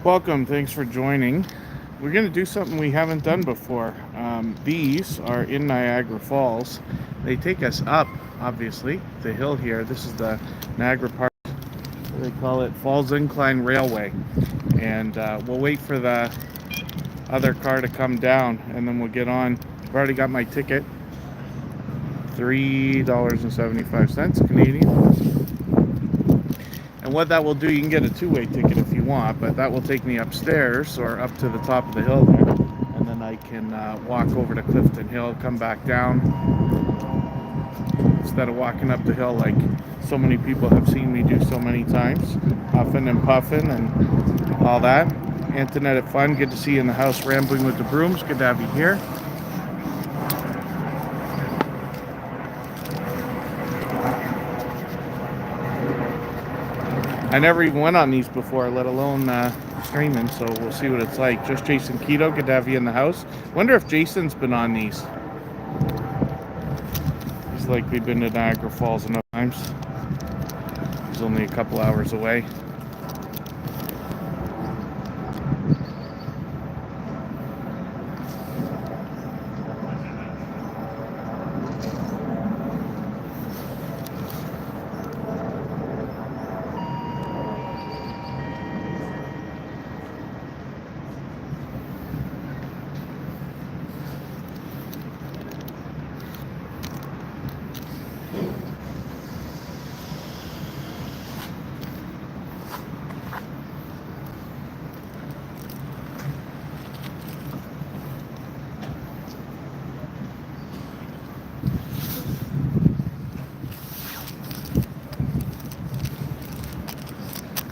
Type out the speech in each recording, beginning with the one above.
Welcome, thanks for joining. We're going to do something we haven't done before. These are in Niagara Falls. They take us up, obviously, the hill here. This is the Niagara Park, they call it Falls Incline Railway. And we'll wait for the other car to come down and then we'll get on. I've already got my ticket, $3.75 Canadian. And what that will do, you can get a two-way ticket if you want, but that will take me upstairs or up to the top of the hill there. And then I can walk over to Clifton Hill, come back down, instead of walking up the hill like so many people have seen me do so many times, huffing and puffing and all that. Antoinette Fun, good to see you in the house, rambling with the brooms. Good to have you here. I never even went on these before, let alone streaming, so we'll see what it's like. Just Jason Keto, good to have you in the house. Wonder if Jason's been on these. He's likely been to Niagara Falls enough times. He's only a couple hours away.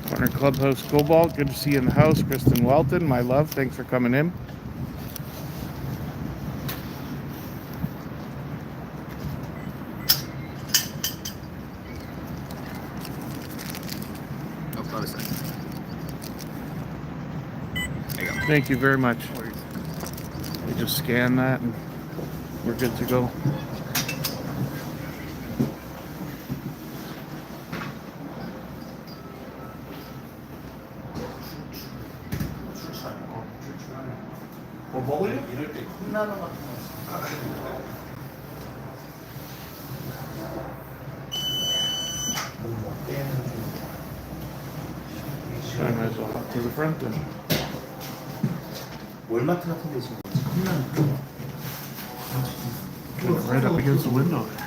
Corner Clubhouse Cobalt, good to see you in the house. Kristen Welton, my love, thanks for coming in. Thank you very much. We just scan that and we're good to go. So I might as well hop to the front then. 월마트 같은 데 있으면 컵라면 Put it right up against the window there.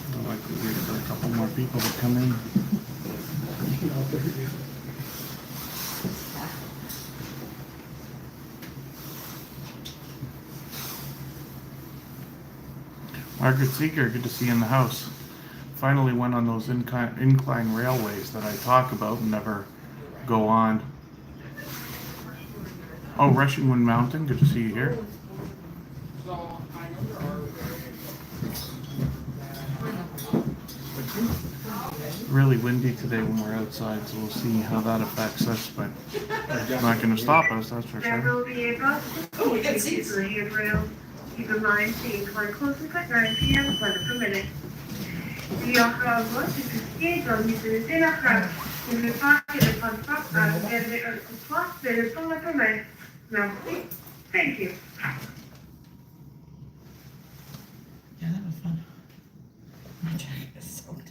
I'd like to wait for a couple more people to come in. Margaret Seeger, good to see you in the house. Finally went on those incline railways that I talk about and never go on. Oh, Rushing Wind Mountain, good to see you here. Really windy today when we're outside, so we'll see how that affects us, but it's not going to stop us, that's for sure. Oh, we got seats. Keep in mind, the incline closes at 9 p.m. weather permitting. The offroad is cascades on the Niagara in the pocket of Horseshoe Falls and the spot that is on the permit. Merci. Thank you. Yeah, that was fun. My jacket is soaked.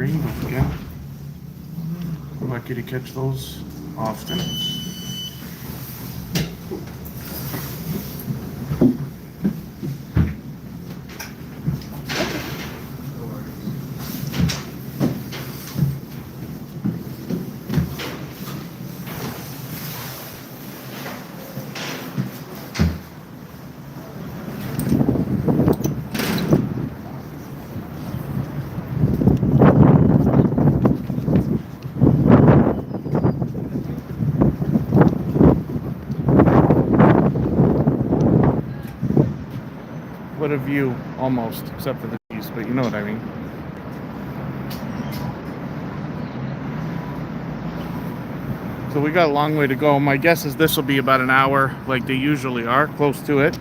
rainbows again. We're lucky to catch those often. What a view, almost, except for the trees, but you know what I mean. So we got a long way to go. My guess is this will be about an hour, like they usually are, close to it.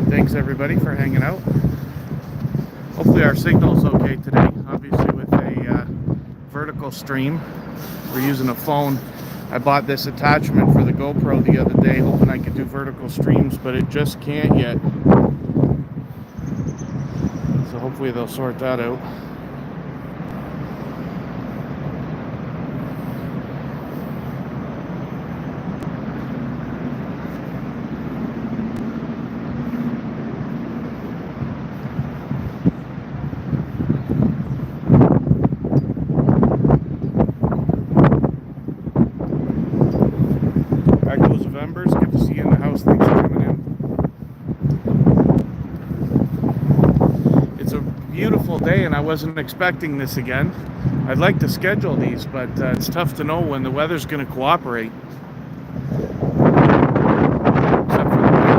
Thanks everybody for hanging out. Hopefully our signal's okay today. Obviously with a vertical stream. We're using a phone. I bought this attachment for the GoPro the other day, hoping I could do vertical streams, but it just can't yet. So hopefully they'll sort that out. Good to see you in the house. Thanks for coming in. It's a beautiful day and I wasn't expecting this again. I'd like to schedule these, but it's tough to know when the weather's going to cooperate. Except for the wind.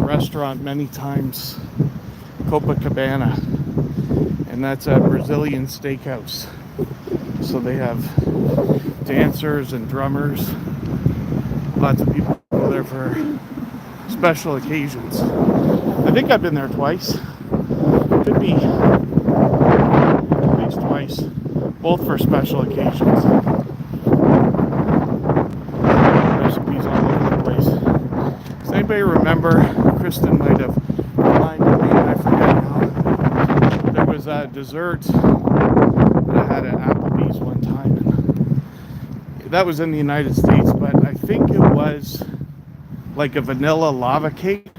Restaurant many times, Copacabana, and that's a Brazilian steakhouse. So they have dancers and drummers. Lots of people go there for special occasions. I think I've been there twice. Could be at least twice, both for special occasions. Recipes all over the place. Does anybody remember? Kristen might have reminded me, and I forget now. There was a dessert that I had at Applebee's one time. And that was in the United States, but I think it was like a vanilla lava cake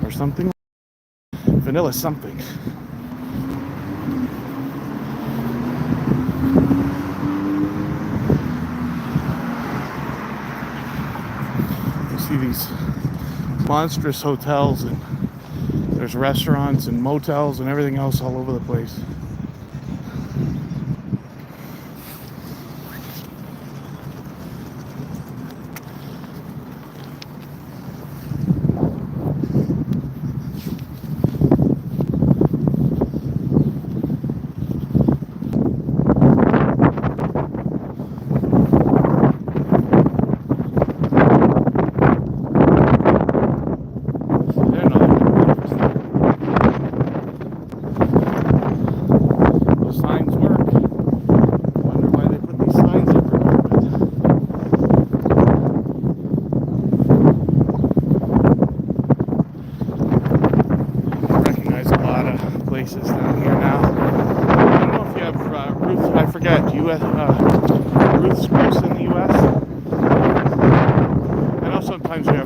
or something. Vanilla something. See these monstrous hotels, and there's restaurants and motels and everything else all over the place.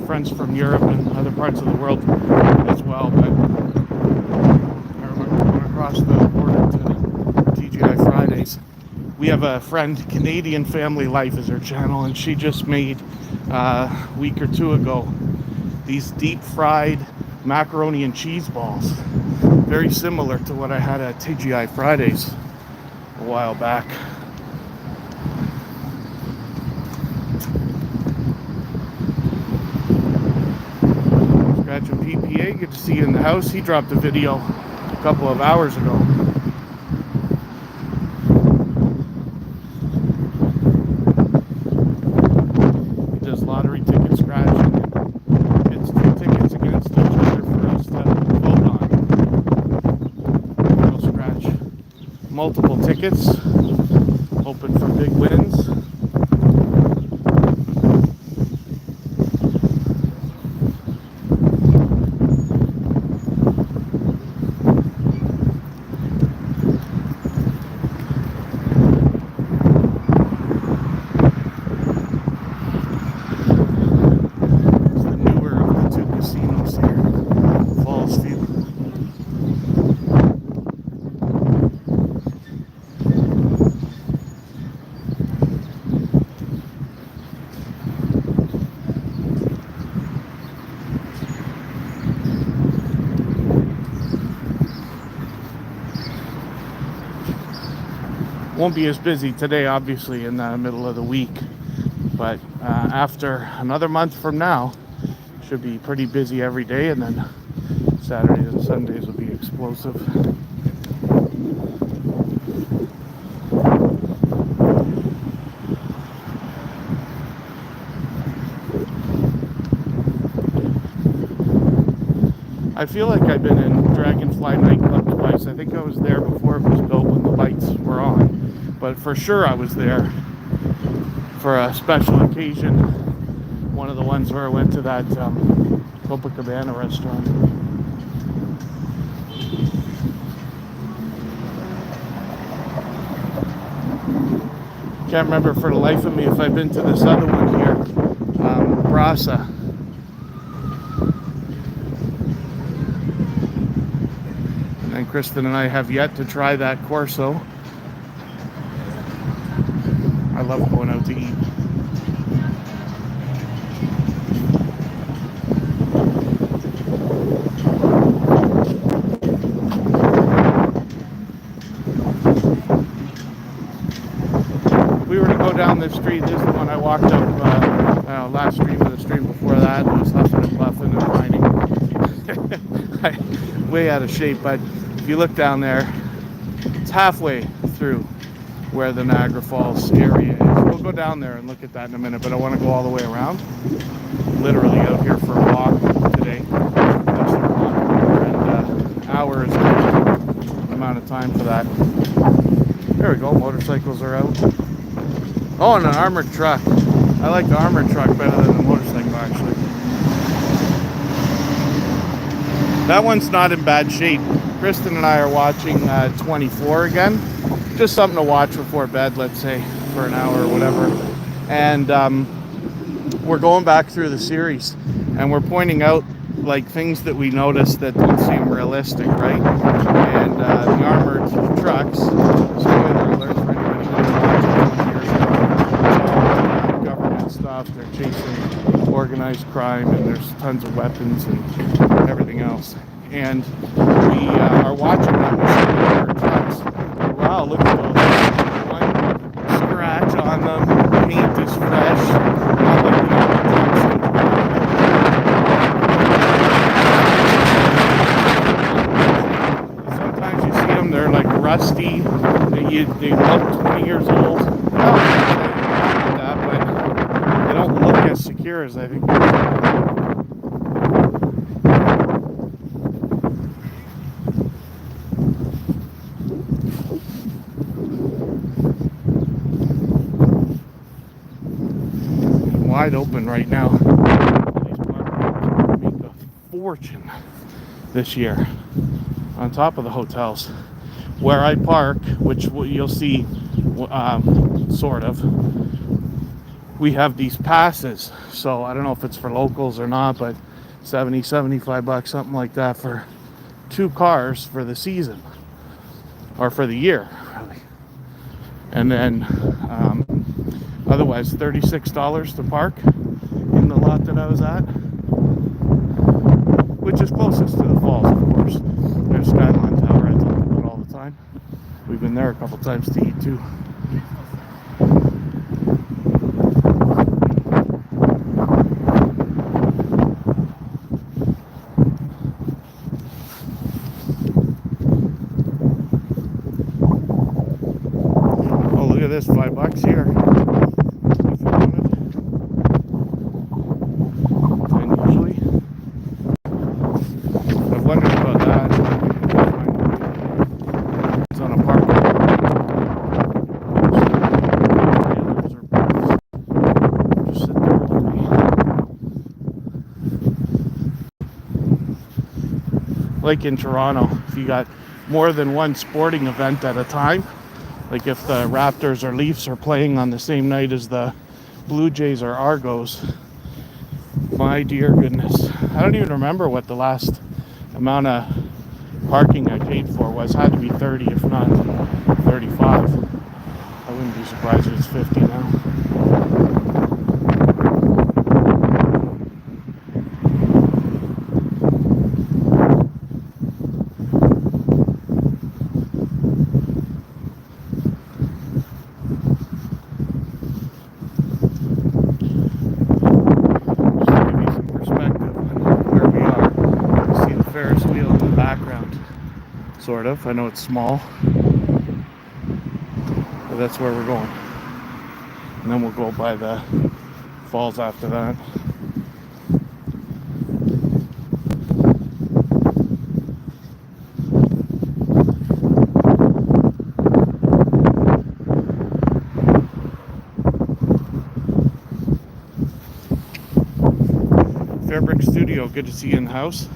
friends from Europe and other parts of the world as well. But I remember going across the border to TGI Fridays. We have a friend, Canadian Family Life is her channel, and she just made a week or two ago these deep fried macaroni and cheese balls, very similar to what I had at TGI Fridays a while back. Scratch and PPA, good to see you in the house. He dropped a video a couple of hours ago. He does lottery ticket scratching. It's two tickets against each other for us to vote on. We'll scratch multiple tickets, hoping for big wins. Won't be as busy today, obviously, in the middle of the week, but after another month from now, should be pretty busy every day, and then Saturdays and Sundays will be explosive. I feel like I've been in Dragonfly nightclub twice. I think I was there before it was built when the lights were on. But for sure I was there for a special occasion. One of the ones where I went to that Copacabana restaurant. Can't remember for the life of me if I've been to this other one here, Brasa. And Kristen and I have yet to try that Corso. I love going out to eat. We were to go down this street. This is the one I walked up last stream or the stream before that. It was huffing and puffing and whining. Way out of shape, but if you look down there, it's halfway through where the Niagara Falls area is. We'll go down there and look at that in a minute, but I want to go all the way around. Literally out here for a walk today. That's the walk. And hour is the amount of time for that. There we go, motorcycles are out. Oh, and an armored truck. I like the armored truck better than the motorcycle, actually. That one's not in bad shape. Kristen and I are watching 24 again. Just something to watch before bed, let's say, for an hour or whatever. And we're going back through the series, and we're pointing out like things that we noticed that don't seem realistic, right? And the armored trucks, spoiler alert for anybody who's watching 20 years ago, it's all government stuff. They're chasing organized crime, and there's tons of weapons and everything else. And we are watching that with some armored trucks. Wow, look at those. One scratch on them. The paint is fresh. Not like the other trucks. Sometimes you see them, they're like rusty. They look 20 years old. Well, not that, but they don't look as secure as I think they do. Wide open right now. These parks make a fortune this year on top of the hotels. Where I park, which you'll see sort of we have these passes. So I don't know if it's for locals or not, but 70, 75 bucks, something like that, for 2 cars for the season, or for the year, really. And then otherwise $36 to park in the lot that I was at, which is closest to the falls, of course. There's Skylon Tower I talk about all the time. We've been there a couple times to eat too. Oh, look at this, $5 here. If you wanted. And usually, I've wondered about that. It's on a parking lot. Just sit there with me. Like in Toronto, if you got more than one sporting event at a time, like if the Raptors or Leafs are playing on the same night as the Blue Jays or Argos, my dear goodness, I don't even remember what the last amount of parking I paid for was. It had to be 30, if not 35. I wouldn't be surprised if it's 50 now. Sort of. I know it's small, but that's where we're going. And then we'll go by the falls after that. Fairbrick Studio, good to see you in the house.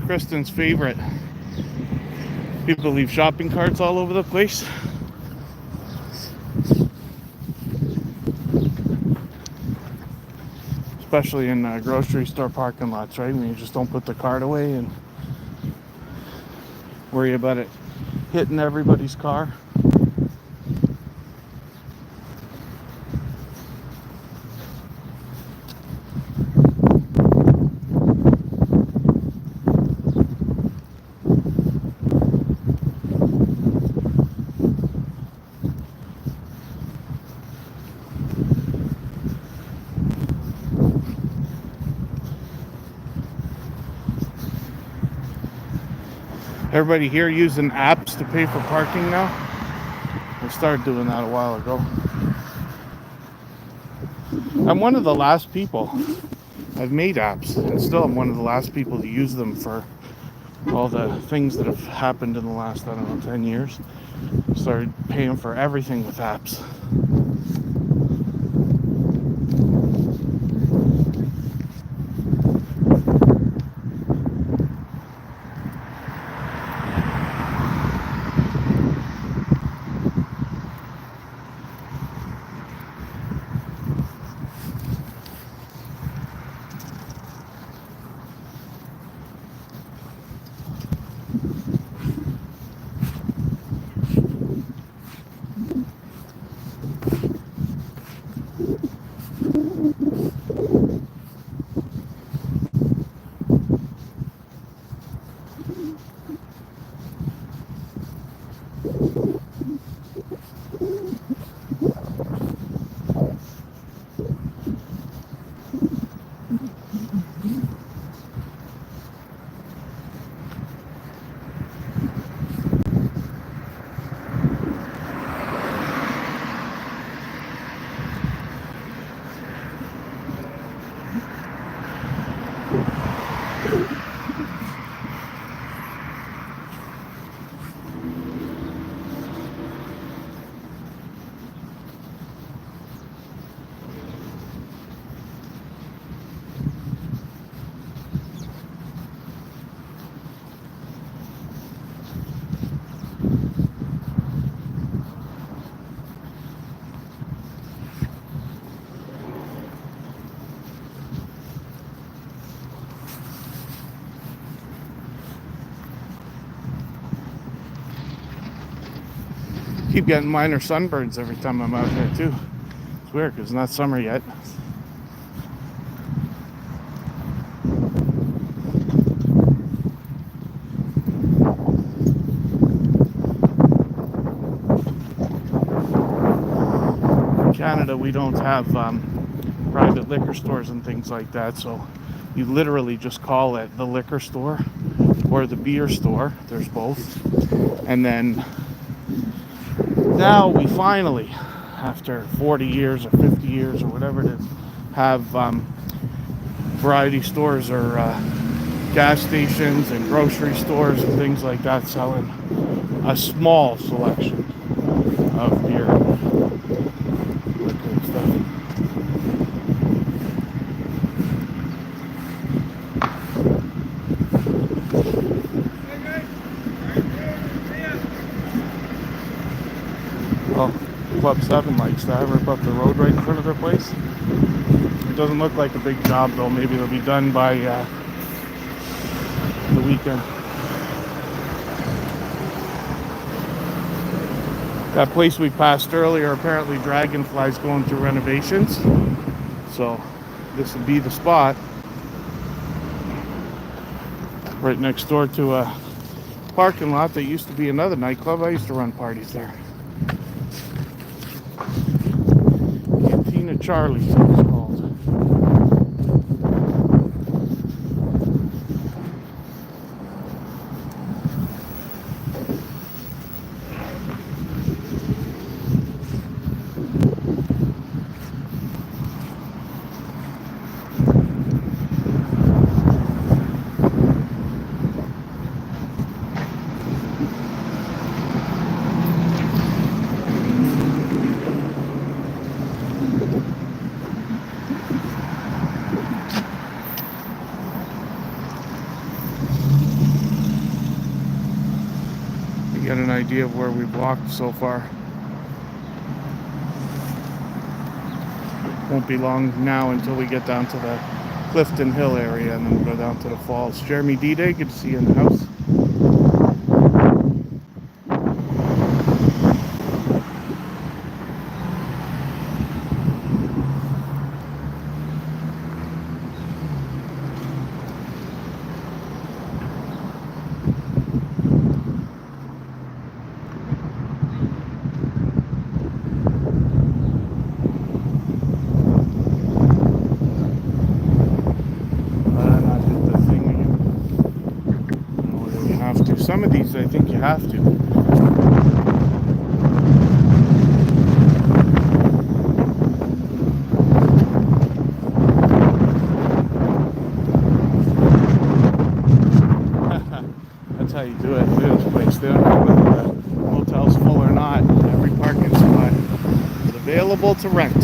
Kristen's favorite. People leave shopping carts all over the place. Especially in grocery store parking lots, right? When you just don't put the cart away and worry about it hitting everybody's car. Everybody here using apps to pay for parking now? I started doing that a while ago. I'm one of the last people. I've made apps, and still I'm one of the last people to use them for all the things that have happened in the last, I don't know, 10 years. Started paying for everything with apps. Keep getting minor sunburns every time I'm out here too. It's weird because it's not summer yet. In Canada, we don't have private liquor stores and things like that, so you literally just call it the liquor store or the beer store. There's both. And then now we finally, after 40 years or 50 years or whatever it is, have variety stores or gas stations and grocery stores and things like that selling a small selection of beer, liquor and stuff. Well, Club 7 likes that, rip up the road right in front of their place. It doesn't look like a big job though. Maybe it'll be done by the weekend. That place we passed earlier, apparently Dragonfly's going through renovations. So this would be the spot. Right next door to a parking lot that used to be another nightclub. I used to run parties there. Cantina Charlie's it was called. Get an idea of where we've walked so far. Won't be long now until we get down to the Clifton Hill area, and then we'll go down to the falls. Jeremy D-Day, good to see you in the house. Some of these I think you have to. That's how you do it. Look at this place. They don't know whether the motel's full or not. available to rent.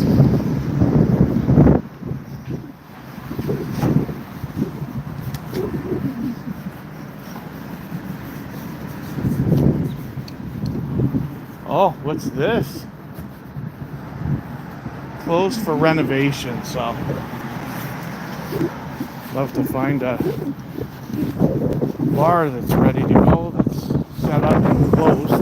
Oh, what's this? Closed for renovation, so love to find a bar that's ready to go, that's set up and closed.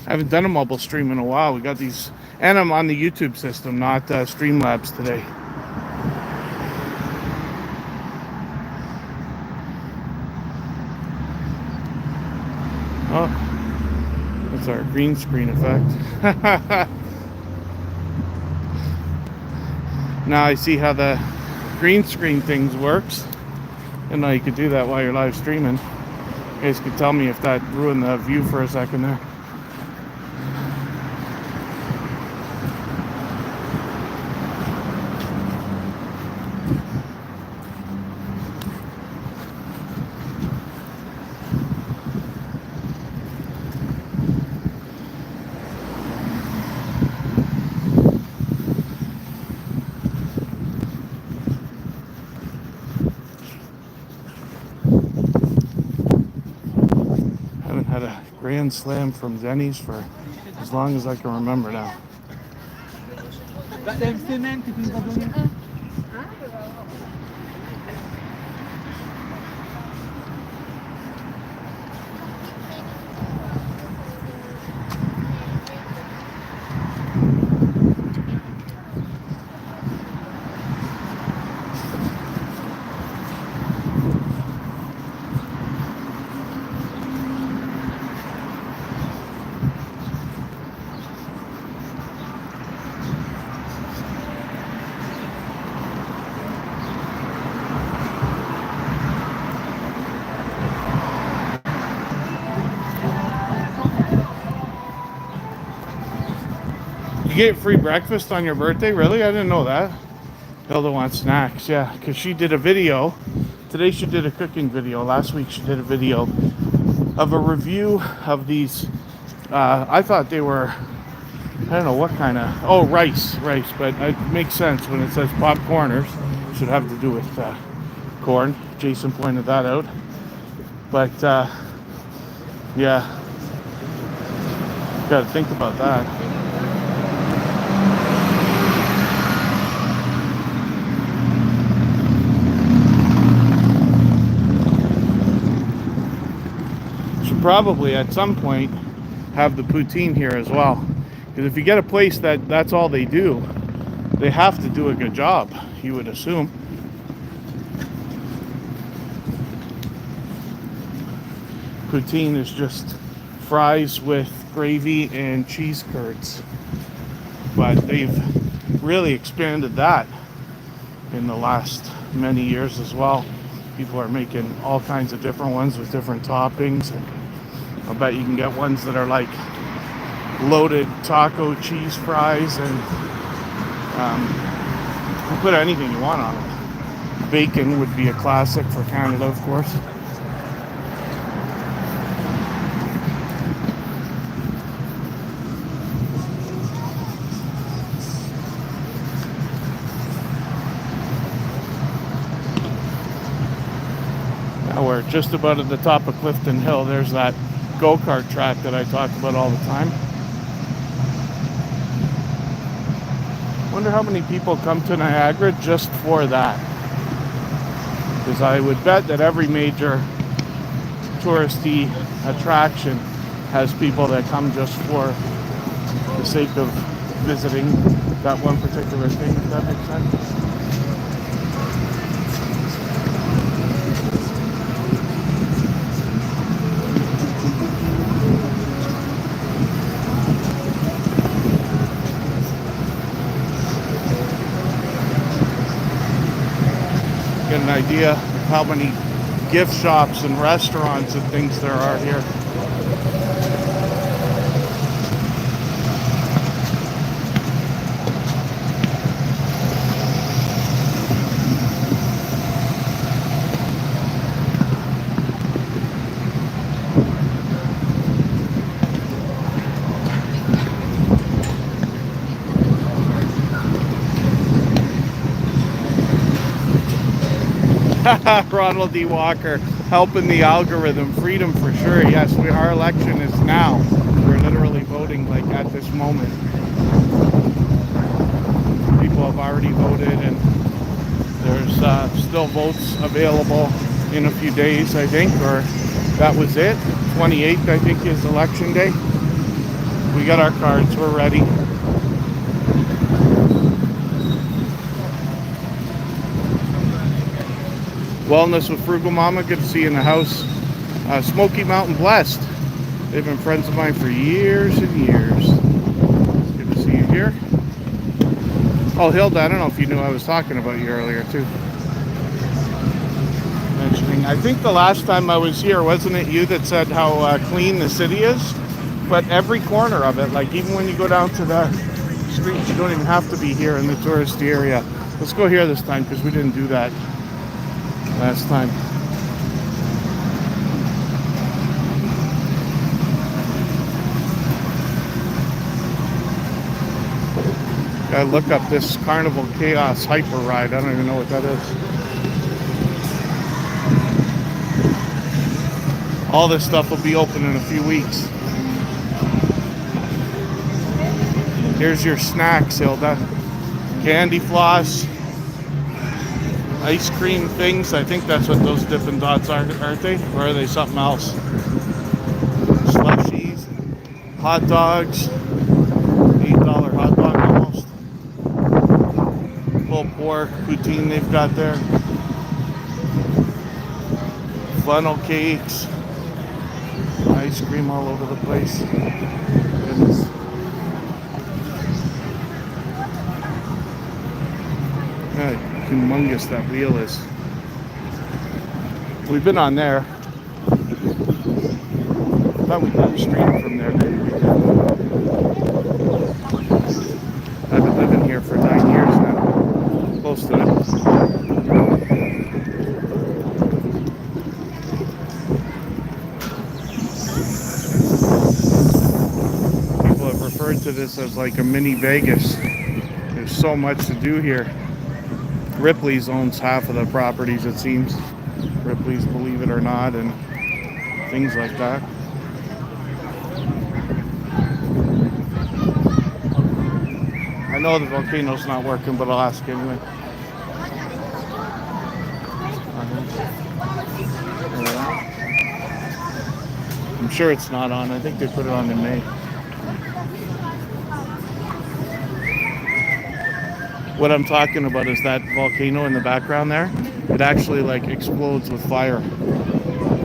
I haven't done a mobile stream in a while. We got these, and I'm on the YouTube system, not Streamlabs today. Oh, that's our green screen effect. Now I see how the green screen things works. And now you could do that while you're live streaming. You guys could tell me if that ruined the view for a second there. Had a grand slam from Denny's for as long as I can remember now. You get free breakfast on your birthday? Really? I didn't know that. Hilda wants snacks, yeah, because she did a video. Today she did a cooking video. Last week she did a video of a review of these. I thought they were, I don't know what kind of, oh, rice, but it makes sense when it says popcorners. It should have to do with corn. Jason pointed that out. But, yeah, got to think about that. Probably at some point have the poutine here as well, because if you get a place that's all they do, they have to do a good job, you would assume. Poutine is just fries with gravy and cheese curds, but they've really expanded that in the last many years as well. People are making all kinds of different ones with different toppings, and I bet you can get ones that are like loaded taco cheese fries, and you put anything you want on it. Bacon would be a classic for Canada, of course. Now we're just about at the top of Clifton Hill. There's that go-kart track that I talk about all the time. Wonder how many people come to Niagara just for that. Because I would bet that every major touristy attraction has people that come just for the sake of visiting that one particular thing, if that makes sense. idea of how many gift shops and restaurants and things there are here. Ronald D. Walker, helping the algorithm. Freedom for sure. Yes, our election is now. We're literally voting like at this moment. People have already voted, and there's still votes available in a few days, I think, or that was it. 28th, I think, is election day. We got our cards. We're ready. Wellness with Frugal Mama, good to see you in the house. Smoky Mountain Blessed. They've been friends of mine for years and years. It's good to see you here. Oh, Hilda, I don't know if you knew I was talking about you earlier too. Mentioning, I think the last time I was here, wasn't it you that said how clean the city is? But every corner of it, like even when you go down to the streets, you don't even have to be here in the touristy area. Let's go here this time because we didn't do that last time. Gotta look up this Carnival Chaos Hyper Ride. I don't even know what that is. All this stuff will be open in a few weeks. Here's your snacks, Hilda. Candy floss. Ice cream things. I think that's what those Dippin' Dots are, aren't they? Or are they something else? Slushies. Hot dogs. $8 hot dog almost. Pulled pork, poutine they've got there. Funnel cakes. Ice cream all over the place. Goodness. How humongous that wheel is. We've been on there. I thought we could stream from there. Maybe we did. I've been living here for 9 years now. Close to it. People have referred to this as like a mini Vegas. There's so much to do here. Ripley's owns half of the properties, it seems. Ripley's, believe it or not, and things like that. I know the volcano's not working, but I'll ask anyway. I'm sure it's not on. I think they put it on in May. What I'm talking about is that volcano in the background there. It actually like explodes with fire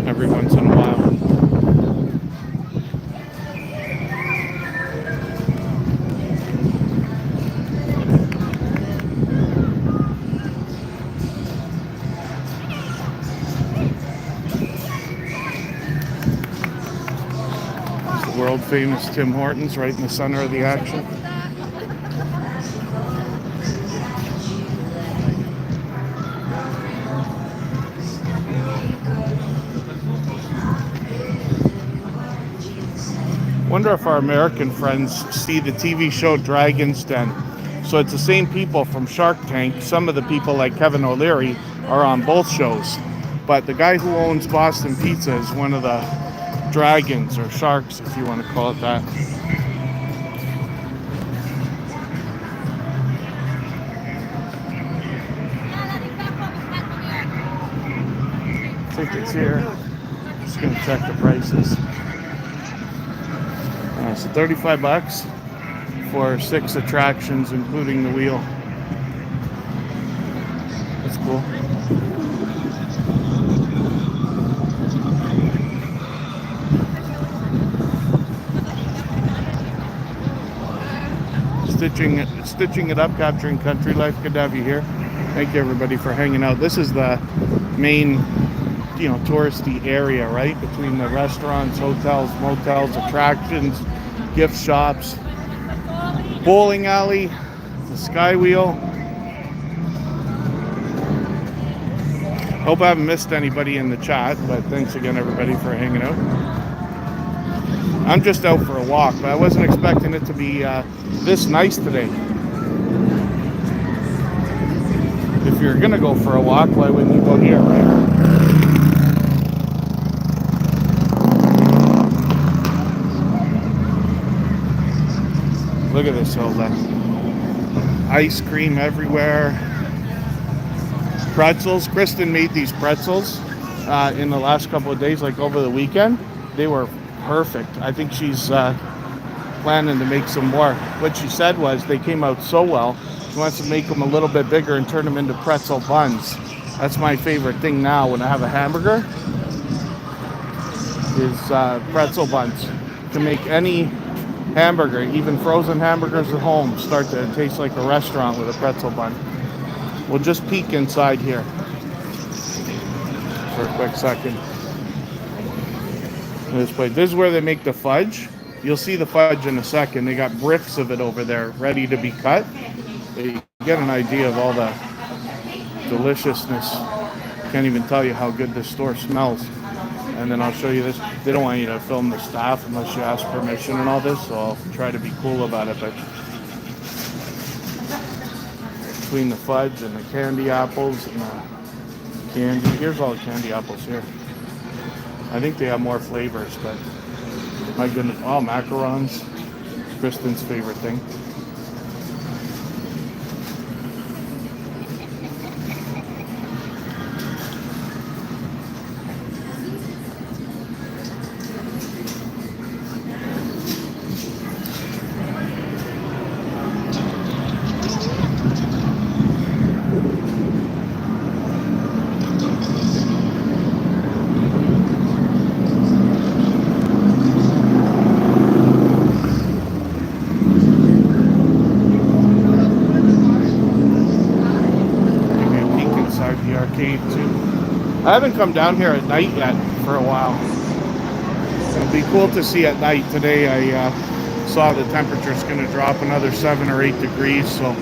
every once in a while. It's the world famous Tim Hortons right in the center of the action. Wonder if our American friends see the TV show Dragon's Den. So it's the same people from Shark Tank. Some of the people like Kevin O'Leary are on both shows. But the guy who owns Boston Pizza is one of the dragons or sharks, if you want to call it that. Tickets here. Just gonna check the prices. So $35 for 6 attractions, including the wheel. That's cool. Stitching it up, capturing country life. Good to have you here. Thank you everybody for hanging out. This is the main, touristy area, right? Between the restaurants, hotels, motels, attractions, gift shops, bowling alley, the sky wheel. Hope I haven't missed anybody in the chat, but thanks again everybody for hanging out. I'm just out for a walk, but I wasn't expecting it to be this nice today. If you're gonna go for a walk, why wouldn't you go here, right? Look at this hill then. Ice cream everywhere. Pretzels. Kristen made these pretzels in the last couple of days, like over the weekend. They were perfect. I think she's planning to make some more. What she said was they came out so well, she wants to make them a little bit bigger and turn them into pretzel buns. That's my favorite thing now when I have a hamburger, is pretzel buns. You can make any hamburger, even frozen hamburgers at home, start to taste like a restaurant with a pretzel bun. We'll just peek inside here for a quick second. This place. This is where they make the fudge. You'll see the fudge in a second. They got bricks of it over there ready to be cut. You get an idea of all the deliciousness. Can't even tell you how good this store smells. And then I'll show you this. They don't want you to film the staff unless you ask permission and all this, so I'll try to be cool about it. But between the fudge and the candy apples and the candy, here's all the candy apples here. I think they have more flavors, but my goodness. Oh, macarons. Kristen's favorite thing. I haven't come down here at night yet for a while. It'll be cool to see at night. Today I saw the temperature's going to drop another 7 or 8 degrees, so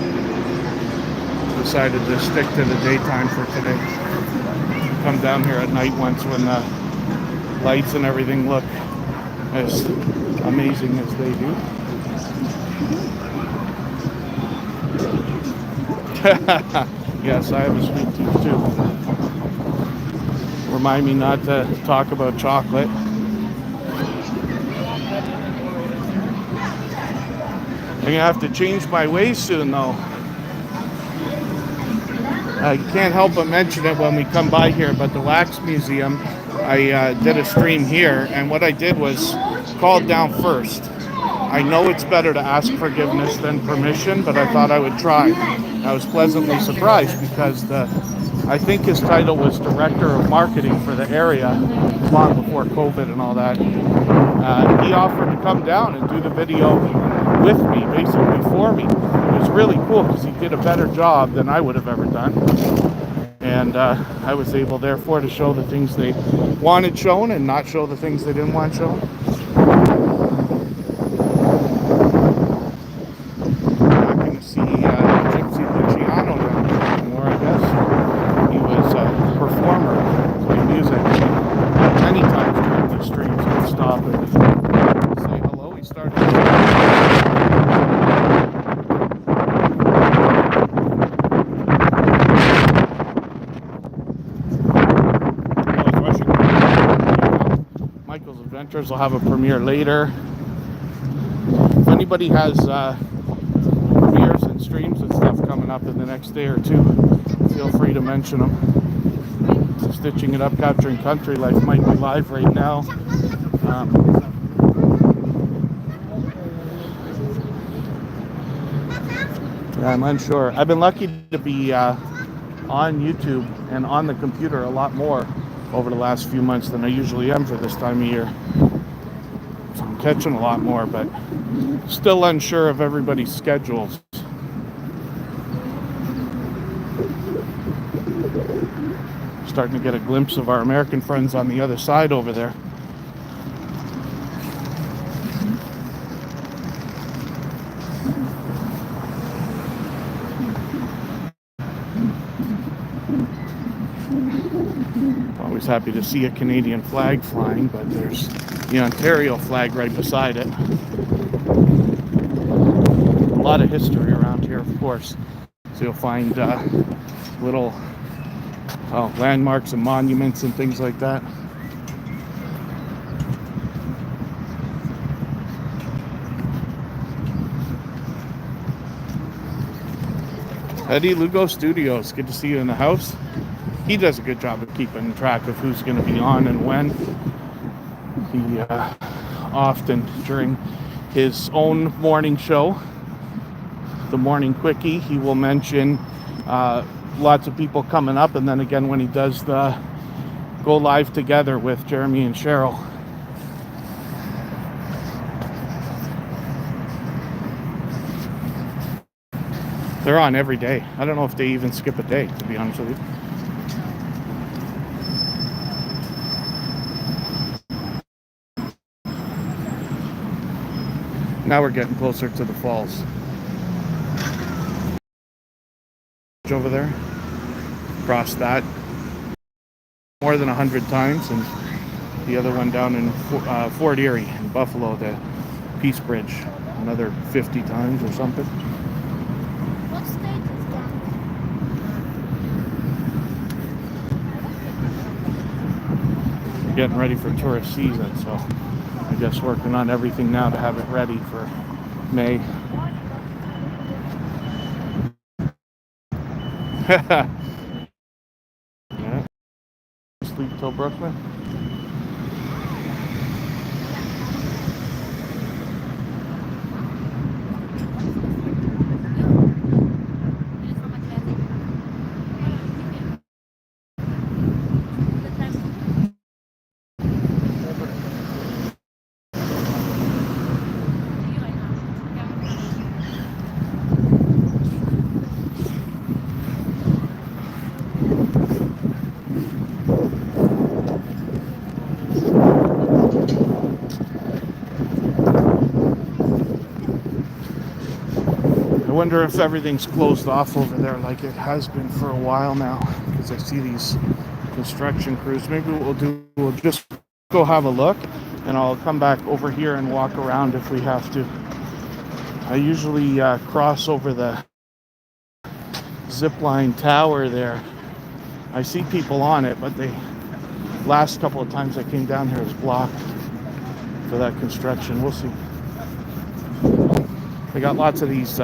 decided to stick to the daytime for today. Come down here at night once when the lights and everything look as amazing as they do. Yes, I have a sweet tooth too. Remind me not to talk about chocolate. I'm gonna have to change my ways soon though. I can't help but mention it when we come by here, but the Wax Museum, I did a stream here, and what I did was called down first. I know it's better to ask forgiveness than permission, but I thought I would try. I was pleasantly surprised because I think his title was Director of Marketing for the area long before COVID and all that. He offered to come down and do the video with me, basically for me. It was really cool because he did a better job than I would have ever done. And I was able, therefore, to show the things they wanted shown and not show the things they didn't want shown. I'm going to see Gypsy Luciano more, I guess. He was a performer, playing music. Many times during these streams, he would stop and say hello. He started. Michael's Adventures will have a premiere later. If anybody has premieres and streams and stuff coming up in the next day or two, feel free to mention them. Stitching It Up, Capturing Country Life might be live right now. Yeah, I'm unsure. I've been lucky to be on YouTube and on the computer a lot more over the last few months than I usually am for this time of year. So I'm catching a lot more, but still unsure of everybody's schedules. starting to get a glimpse of our American friends on the other side over there. Always happy to see a Canadian flag flying, but there's the Ontario flag right beside it. A lot of history around here, of course. So you'll find little landmarks and monuments and things like that. Eddie Lugo Studios, good to see you in the house. He does a good job of keeping track of who's going to be on and when. He often, during his own morning show, the Morning Quickie, he will mention lots of people coming up, and then again when he does the Go Live Together with Jeremy and Cheryl. They're on every day. I don't know if they even skip a day, to be honest with you. Now we're getting closer to the falls. Over there, crossed that more than 100 times, and the other one down in Fort Erie in Buffalo, the Peace Bridge, another 50 times or something. What state is that? Getting ready for tourist season, so I guess working on everything now to have it ready for May. Yeah. Sleep till Brooklyn. I wonder if everything's closed off over there like it has been for a while now, because I see these construction crews. Maybe what we'll just go have a look, and I'll come back over here and walk around if we have to. I usually cross over the zipline tower there. I see people on it, but the last couple of times I came down here was blocked for that construction. We'll see. They got lots of these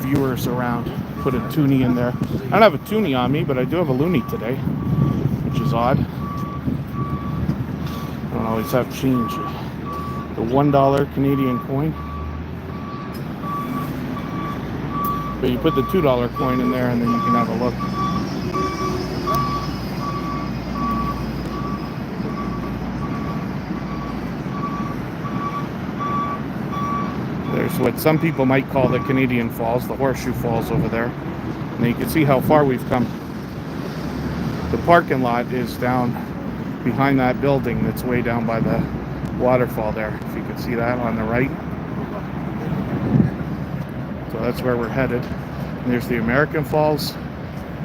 viewers around. Put a toonie in there. I don't have a toonie on me, but I do have a loonie today, which is odd. I don't always have change. The $1 Canadian coin. But you put the $2 coin in there, and then you can have a look. There's what some people might call the Canadian Falls, the Horseshoe Falls over there. And you can see how far we've come. The parking lot is down behind that building that's way down by the waterfall there. If you can see that on the right. So that's where we're headed. And there's the American Falls.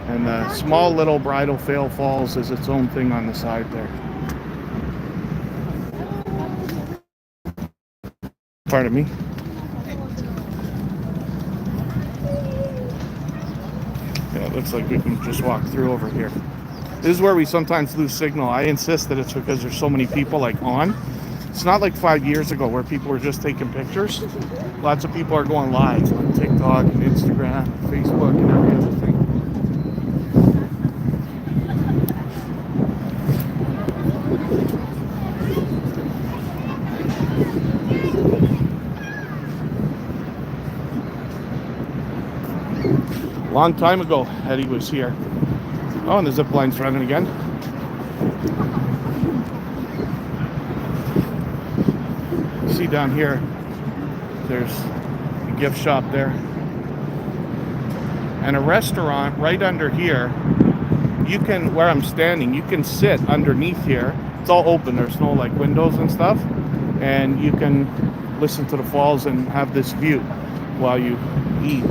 And the small little Bridal Falls is its own thing on the side there. Pardon me. Yeah, it looks like we can just walk through over here. This is where we sometimes lose signal. I insist that it's because there's so many people like on. It's not like 5 years ago where people were just taking pictures. Lots of people are going live on TikTok and Instagram, and Facebook, and every other thing. Long time ago, Eddie was here. Oh, and the zip line's running again. See down here, there's a gift shop there. And a restaurant right under here you can, where I'm standing, you can sit underneath here. It's all open. There's no like windows and stuff, and you can listen to the falls and have this view while you eat.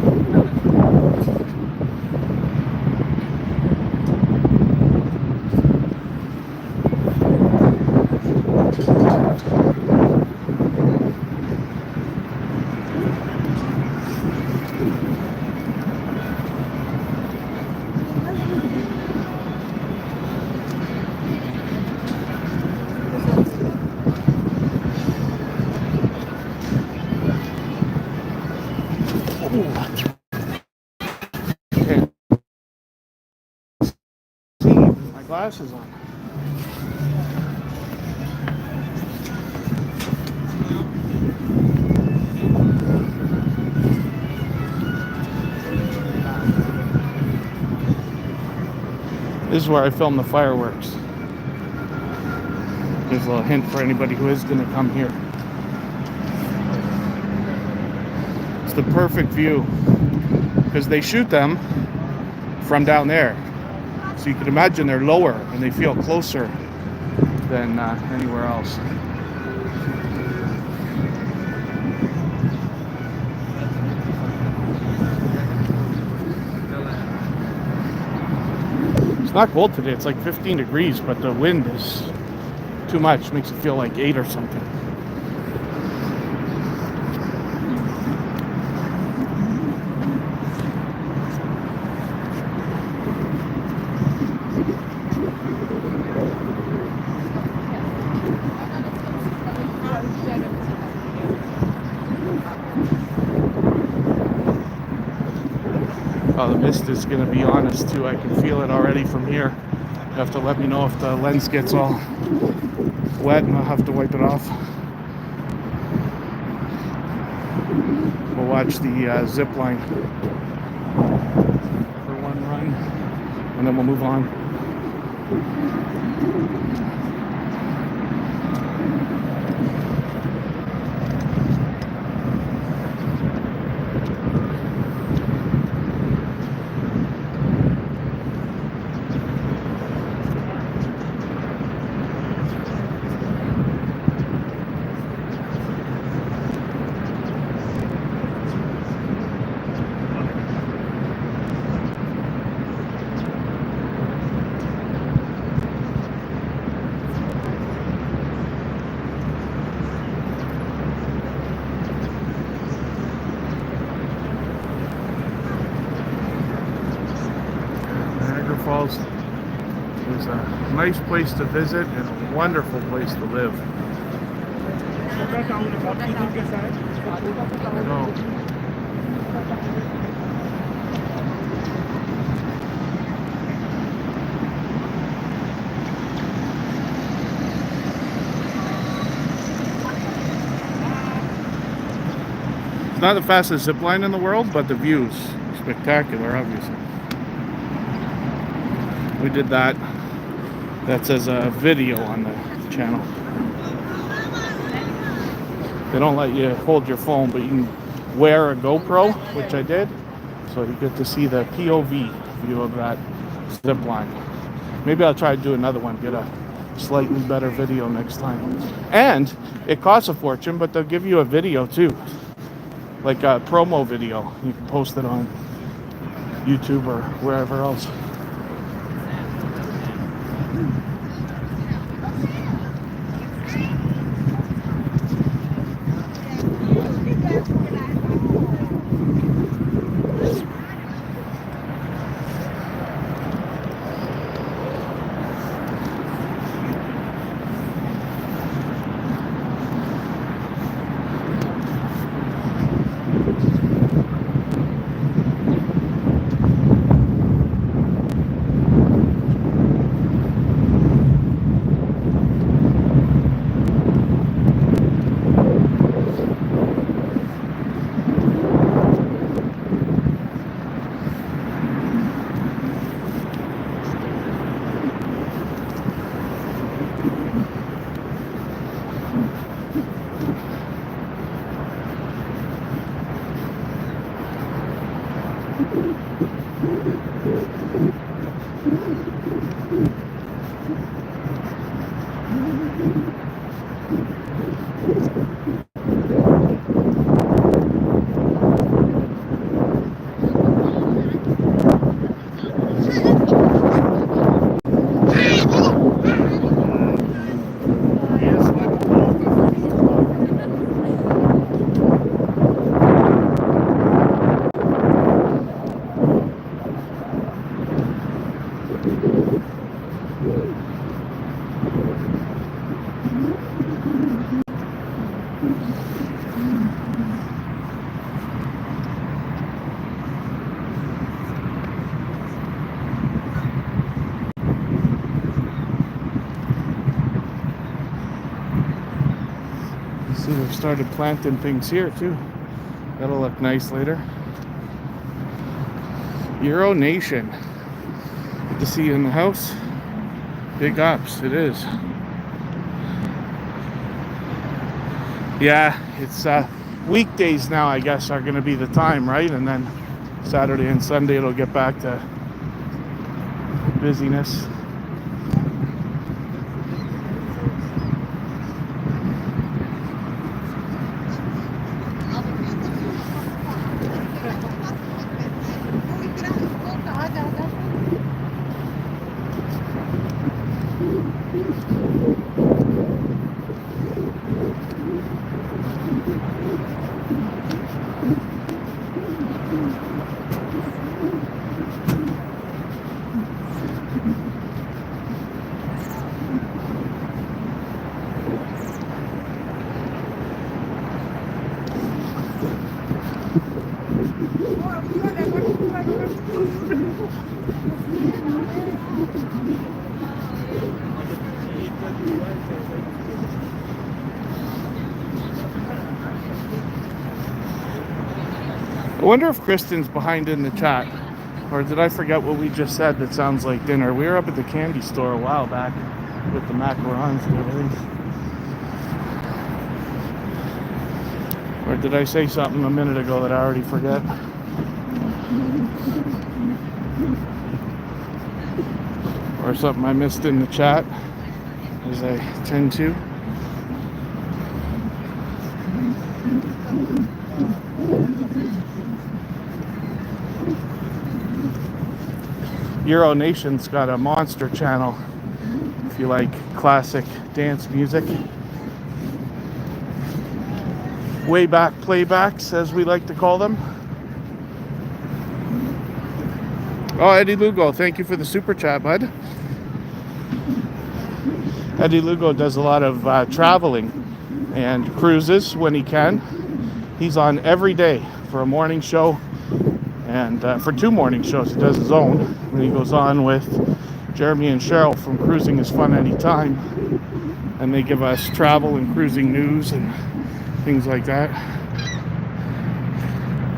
Can't see with my glasses on. This is where I film the fireworks. Here's a little hint for anybody who is going to come here. It's the perfect view because they shoot them from down there. So you can imagine they're lower and they feel closer than anywhere else. It's not cold today, it's like 15 degrees, but the wind is too much, makes it feel like 8 or something. Oh, the mist is going to be on us too. I can feel it already from here. You have to let me know if the lens gets all wet and I'll have to wipe it off. We'll watch the zip line for one run and then we'll move on. Niagara Falls is a nice place to visit and a wonderful place to live. I know. It's not the fastest zip line in the world, but the view's spectacular, obviously. We did that. That's as a video on the channel. They don't let you hold your phone, but you can wear a GoPro, which I did. So you get to see the POV view of that zip line. Maybe I'll try to do another one, get a slightly better video next time. And it costs a fortune, but they'll give you a video too. Like a promo video. You can post it on YouTube or wherever else. See, they've started planting things here too. That'll look nice later. Euro Nation. Good to see you in the house. Big ups, it is. Yeah, it's weekdays now, I guess, are going to be the time, right? And then Saturday and Sunday it'll get back to busyness. I wonder if Kristen's behind in the chat, or did I forget what we just said that sounds like dinner? We were up at the candy store a while back with the macarons and everything. Or did I say something a minute ago that I already forget? Or something I missed in the chat, as I tend to. Euro Nation's got a monster channel if you like classic dance music. Way back playbacks, as we like to call them. Oh, Eddie Lugo, thank you for the super chat, bud. Eddie Lugo does a lot of traveling and cruises when he can. He's on every day for a morning show. And for 2 morning shows, he does his own. And he goes on with Jeremy and Cheryl from Cruising is Fun Anytime. And they give us travel and cruising news and things like that.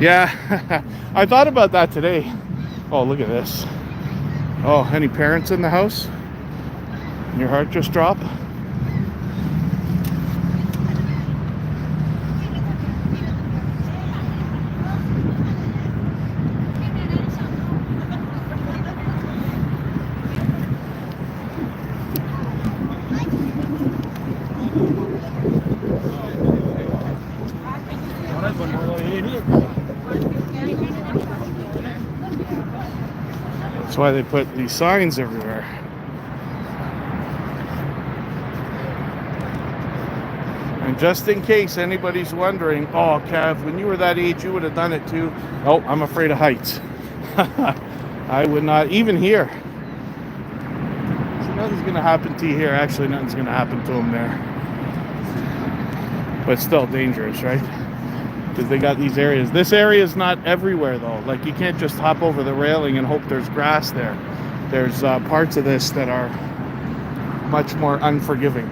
Yeah, I thought about that today. Oh, look at this. Oh, any parents in the house? Your heart just dropped? That's why they put these signs everywhere. And just in case anybody's wondering, oh, Kev, when you were that age, you would have done it too. Oh, I'm afraid of heights. I would not, even here. So nothing's going to happen to you here. Actually, nothing's going to happen to them there. But it's still dangerous, right? Because they got these areas. This area is not everywhere, though. Like, you can't just hop over the railing and hope there's grass there. There's parts of this that are much more unforgiving.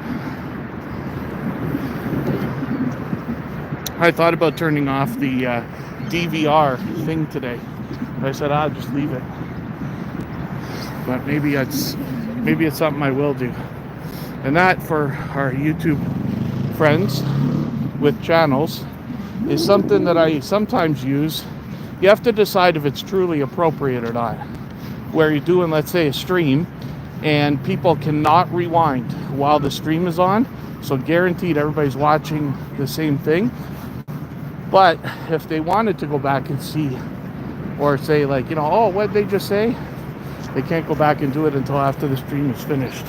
I thought about turning off the DVR thing today. But I said, I'll just leave it. But maybe it's something I will do. And that, for our YouTube friends with channels, is something that I sometimes use. You have to decide if it's truly appropriate or not. Where you're doing, let's say, a stream, and people cannot rewind while the stream is on. So guaranteed everybody's watching the same thing. But if they wanted to go back and see, or say like, oh, what did they just say? They can't go back and do it until after the stream is finished.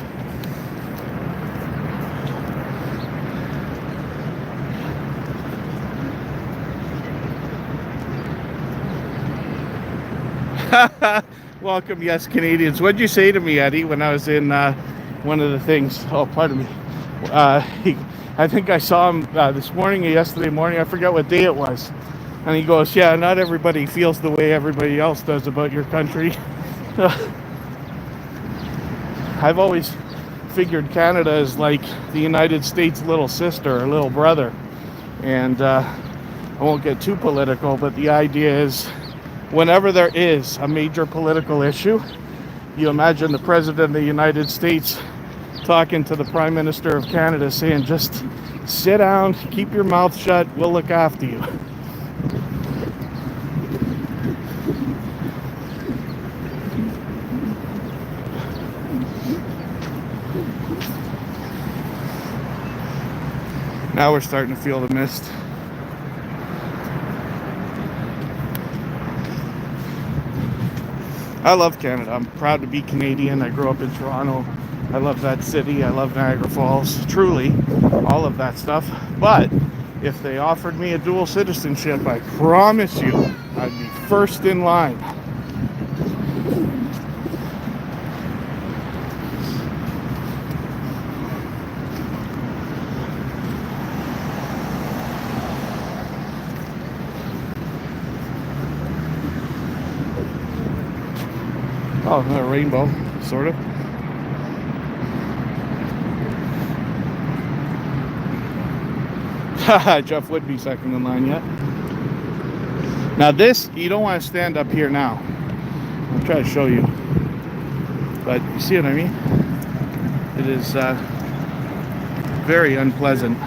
Welcome, yes, Canadians. What'd you say to me, Eddie, when I was in one of the things? Oh, pardon me. I think I saw him this morning or yesterday morning. I forget what day it was. And he goes, yeah, not everybody feels the way everybody else does about your country. I've always figured Canada is like the United States' little sister or little brother. And I won't get too political, but the idea is whenever there is a major political issue, you imagine the President of the United States talking to the Prime Minister of Canada saying, just sit down, keep your mouth shut, we'll look after you. Now we're starting to feel the mist. I love Canada. I'm proud to be Canadian. I grew up in Toronto. I love that city. I love Niagara Falls. Truly, all of that stuff. But if they offered me a dual citizenship, I promise you, I'd be first in line. Oh, a rainbow, sort of. Jeff would be second in line yet. Now this, you don't want to stand up here now. I'll try to show you. But you see what I mean? It is very unpleasant.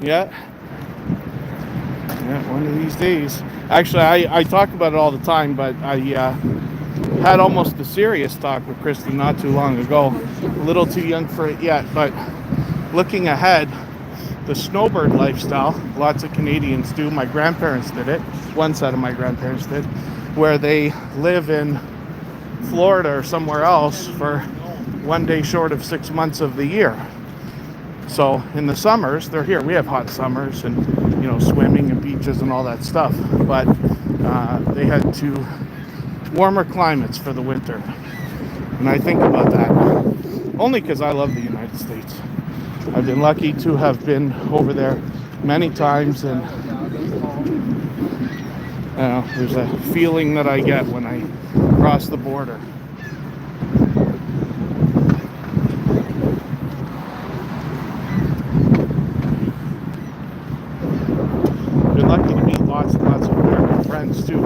Yeah, one of these days. Actually, I talk about it all the time, but I had almost a serious talk with Kristen not too long ago. A little too young for it yet, but looking ahead, the snowbird lifestyle, lots of Canadians do. My grandparents did it. One set of my grandparents did, where they live in Florida or somewhere else for one day short of 6 months of the year. So in the summers, they're here. We have hot summers and, swimming and beaches and all that stuff. But they head to warmer climates for the winter. And I think about that only because I love the United States. I've been lucky to have been over there many times. And there's a feeling that I get when I cross the border. Lucky to meet lots and lots of American friends too.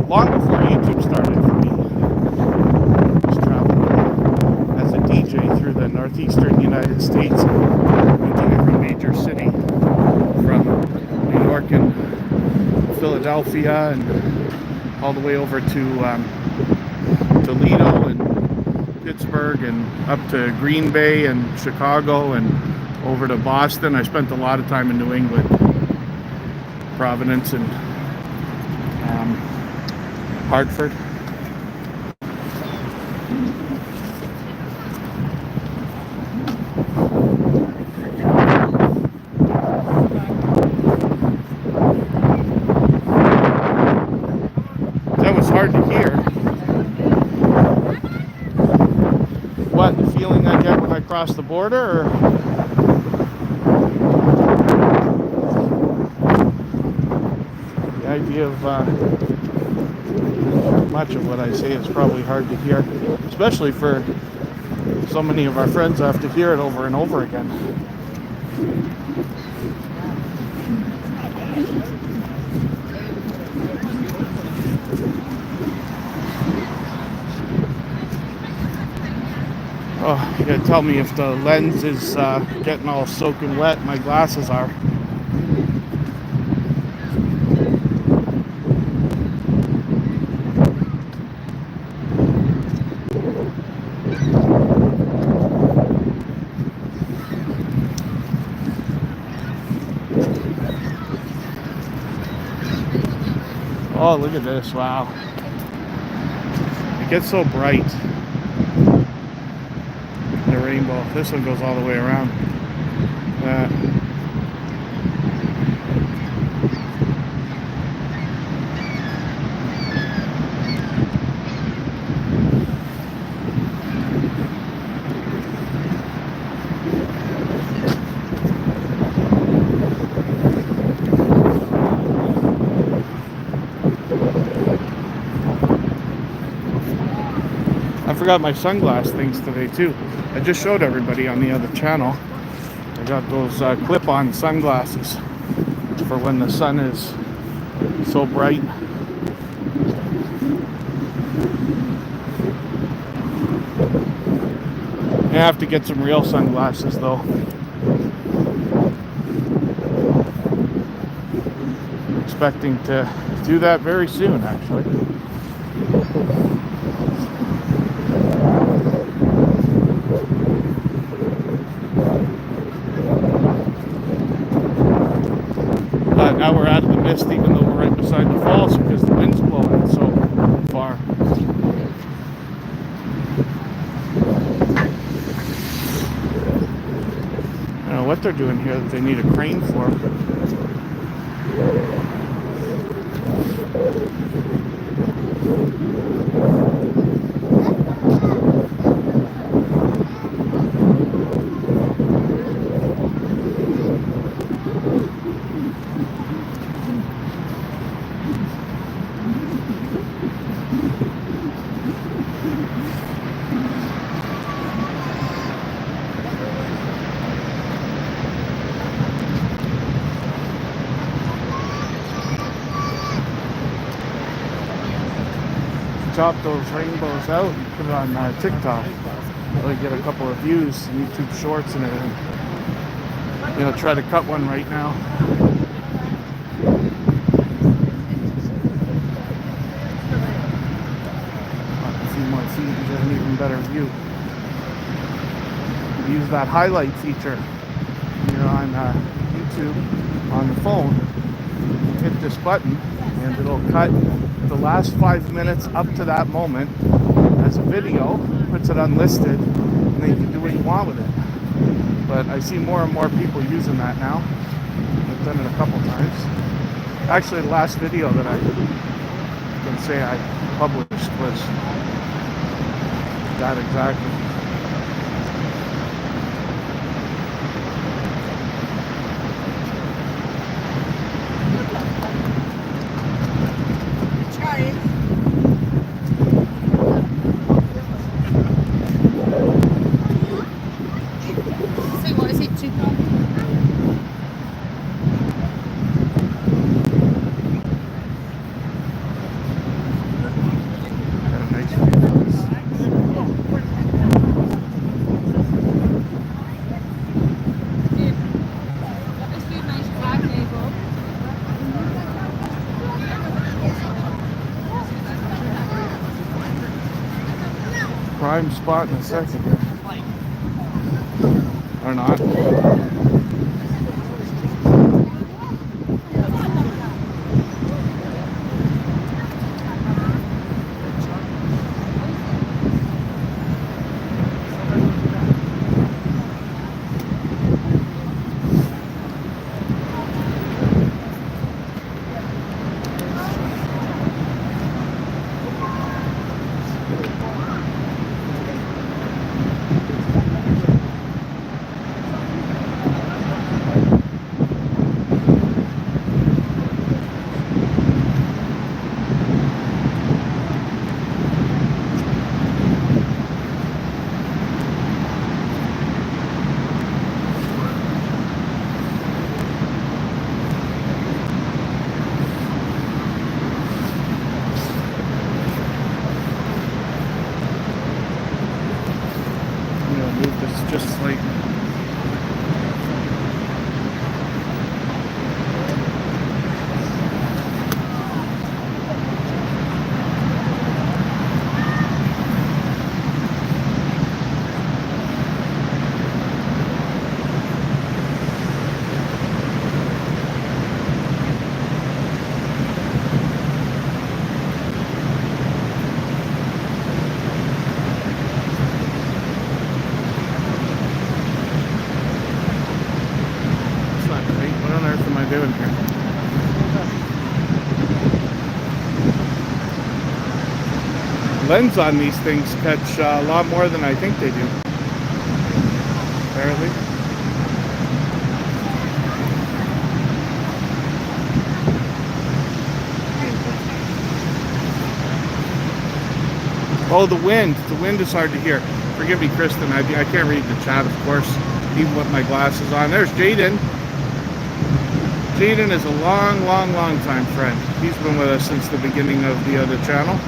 Long before YouTube started for me. I was traveling as a DJ through the northeastern United States, went to every major city from New York and Philadelphia and all the way over to Toledo and Pittsburgh and up to Green Bay and Chicago and over to Boston. I spent a lot of time in New England. Providence and Hartford. That was hard to hear. What, the feeling I get when I cross the border, or? Idea of much of what I say is probably hard to hear, especially for so many of our friends who have to hear it over and over again. Oh. You gotta tell me if the lens is getting all soaking wet. My glasses are. Oh, look at this. Wow. It gets so bright. The rainbow. This one goes all the way around. I forgot my sunglass things today too. I just showed everybody on the other channel. I got those clip-on sunglasses for when the sun is so bright. I have to get some real sunglasses though. Expecting to do that very soon, actually. Now we're out of the mist, even though we're right beside the falls, because the wind's blowing so far. I don't know what they're doing here that they need a crane for. Chop those rainbows out and put it on TikTok. Really get a couple of views, YouTube shorts and everything. You know, try to cut one right now. A few more feet and get an even better view. Use that highlight feature. You're on YouTube on the phone. Hit this button and it'll cut the last 5 minutes up to that moment as a video, puts it unlisted, and then you can do what you want with it. But I see more and more people using that now. I've done it a couple times. Actually, the last video that I can say I published was that exactly. Prime spot in a second here. Or not. lens on these things catch a lot more than I think they do. Apparently. Oh, the wind. The wind is hard to hear. Forgive me, Kristen. I can't read the chat, of course, even with my glasses on. There's Jaden. Jaden is a long time friend. He's been with us since the beginning of the other channel.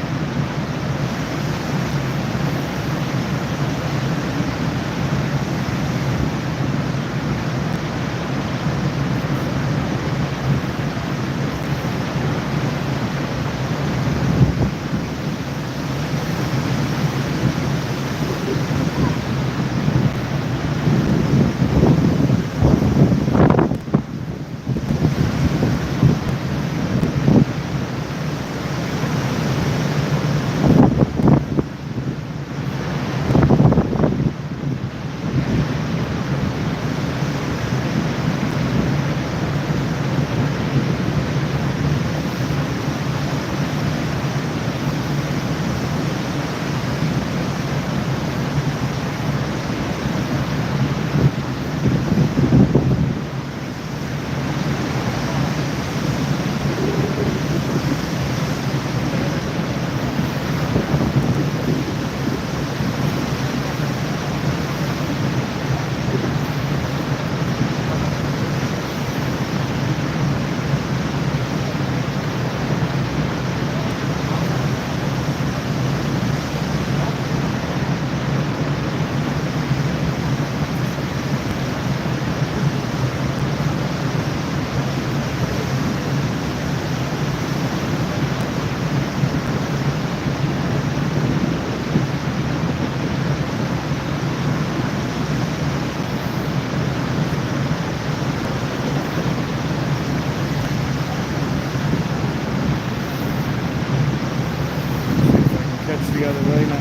The other way now.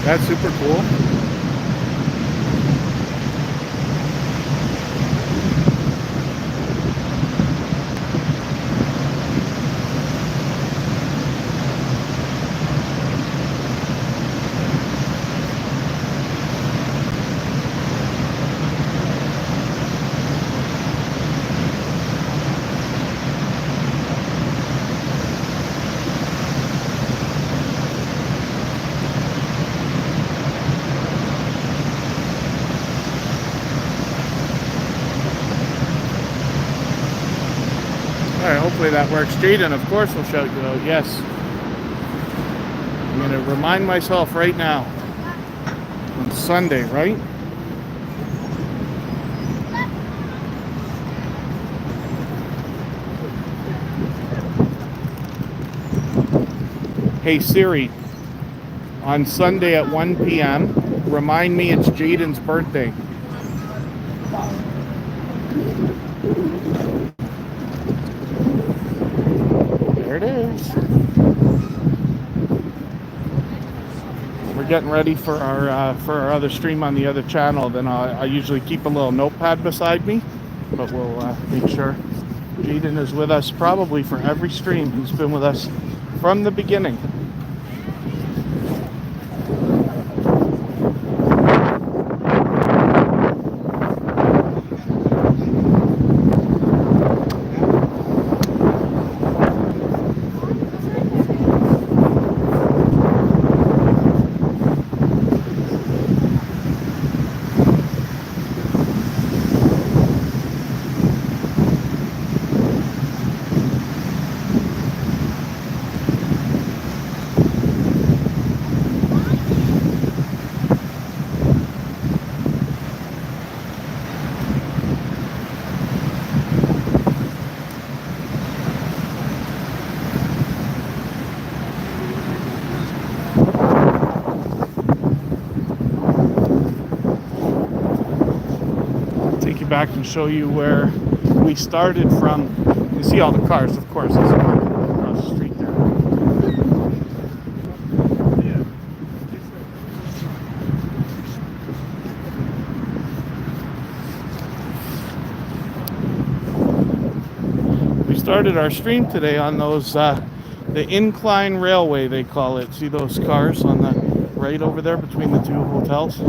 That's super cool. Alright, hopefully that works. Jaden, of course, will shout you out. Yes. I'm going to remind myself right now. On Sunday, right? Hey Siri, on Sunday at 1 p.m., remind me it's Jaden's birthday. There it is. We're getting ready for our other stream on the other channel. Then I usually keep a little notepad beside me, but we'll make sure Jaden is with us probably for every stream. He's been with us from the beginning. Back and show you where we started from. You see all the cars, of course. There's a parking lot across the street there. started our stream today on those, the incline railway, they call it. See those cars on the right over there between the two hotels?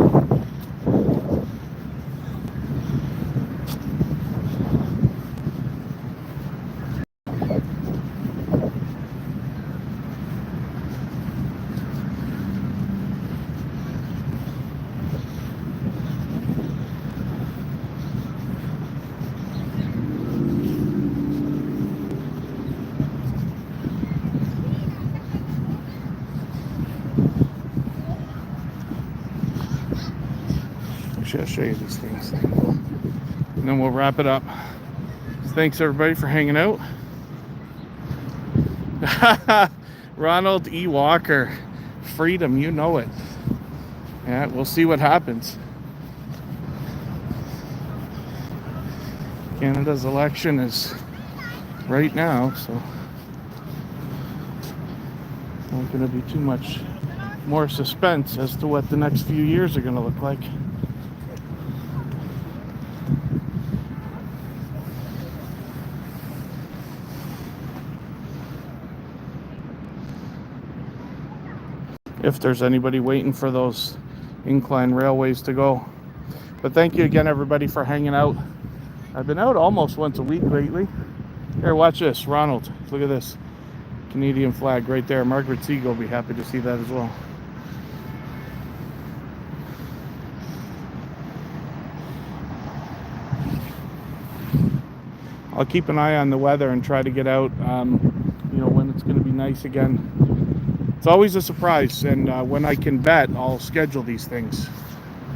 I'll show you these things. And then we'll wrap it up. Thanks everybody for hanging out. Ronald E. Walker. Freedom, you know it. Yeah, we'll see what happens. Canada's election is right now, so not going to be too much more suspense as to what the next few years are going to look like. If there's anybody waiting for those incline railways to go. But thank you again, everybody, for hanging out. I've been out almost once a week lately. Here, watch this, Ronald. Look at this. Canadian flag right there. Margaret Siegel will be happy to see that as well. I'll keep an eye on the weather and try to get out, when it's going to be nice again. It's always a surprise, and when I can bet, I'll schedule these things,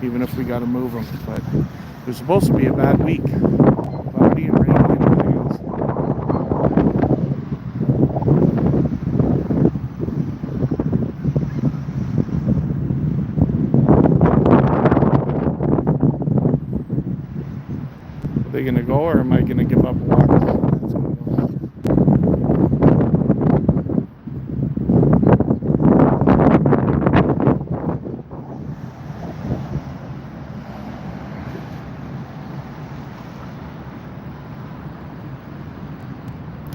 even if we got to move them. But it was supposed to be a bad week. Cloudy and rainy and everything else. Are they going to go, or am I going to give up walking?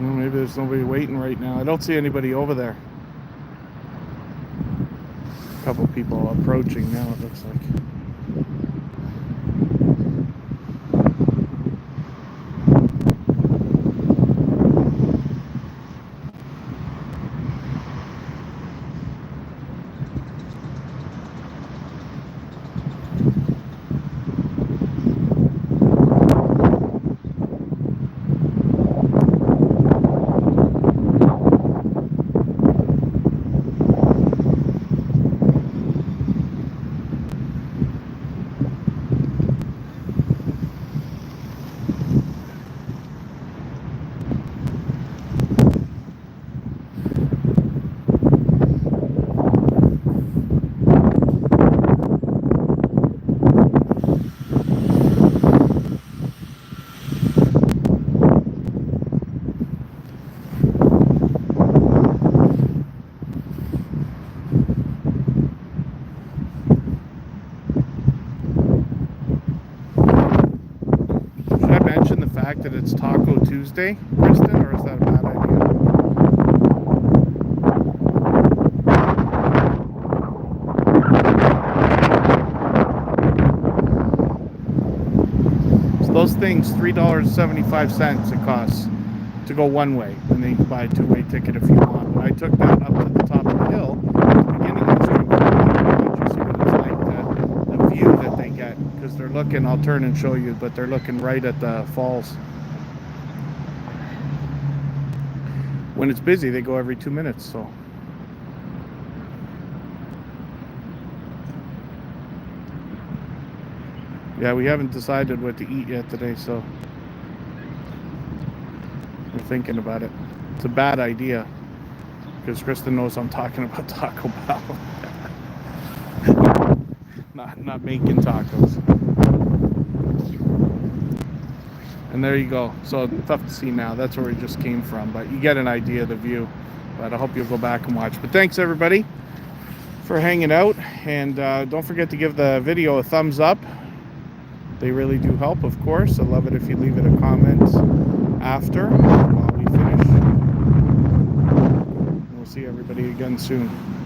Maybe there's nobody waiting right now. I don't see anybody over there. A couple people approaching now, it looks like. That it's Taco Tuesday, Kristen, or is that a bad idea? So those things, $3.75 it costs to go one way, and then you can buy a two-way ticket if you want. But I took that up to the top of the hill at the beginning of the stream. You see what it's like, the view that they get, because they're looking, I'll turn and show you, but they're looking right at the falls. When it's busy, they go every 2 minutes, so. Yeah, we haven't decided what to eat yet today, so we're thinking about it. It's a bad idea, because Kristen knows I'm talking about Taco Bell. not making tacos. And there you go. So tough to see now. That's where we just came from. But you get an idea of the view. But I hope you'll go back and watch. But thanks, everybody, for hanging out. And don't forget to give the video a thumbs up. They really do help, of course. I love it if you leave it a comment after while we finish. everybody again soon.